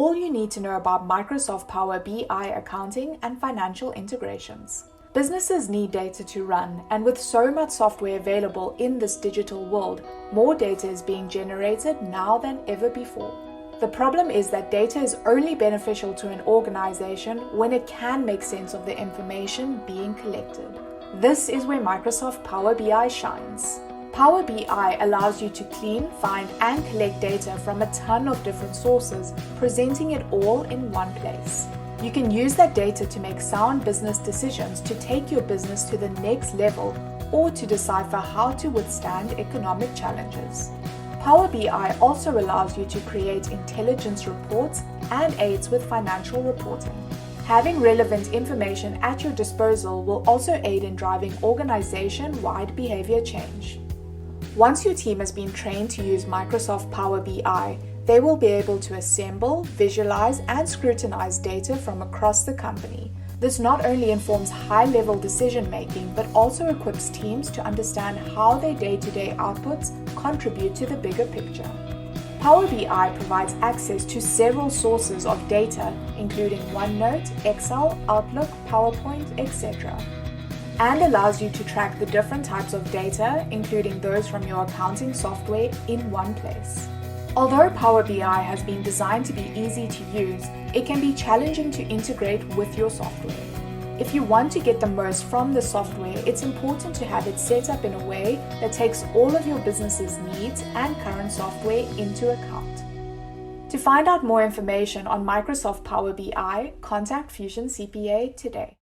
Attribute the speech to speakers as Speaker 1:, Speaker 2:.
Speaker 1: all you need to know about Microsoft Power BI accounting and financial integrations. Businesses need data to run, and with so much software available in this digital world, more data is being generated now than ever before. The problem is that data is only beneficial to an organization when it can make sense of the information being collected. This is where Microsoft Power BI shines. Power BI allows you to clean, find, and collect data from a ton of different sources, presenting it all in one place. You can use that data to make sound business decisions to take your business to the next level or to decipher how to withstand economic challenges. Power BI also allows you to create intelligence reports and aids with financial reporting. Having relevant information at your disposal will also aid in driving organization-wide behavior change. Once your team has been trained to use Microsoft Power BI, they will be able to assemble, visualize, and scrutinize data from across the company. This not only informs high-level decision-making, but also equips teams to understand how their day-to-day outputs contribute to the bigger picture. Power BI provides access to several sources of data, including OneNote, Excel, Outlook, PowerPoint, etc., and allows you to track the different types of data, including those from your accounting software, in one place. Although Power BI has been designed to be easy to use, it can be challenging to integrate with your software. If you want to get the most from the software, it's important to have it set up in a way that takes all of your business's needs and current software into account. To find out more information on Microsoft Power BI, contact Fusion CPA today.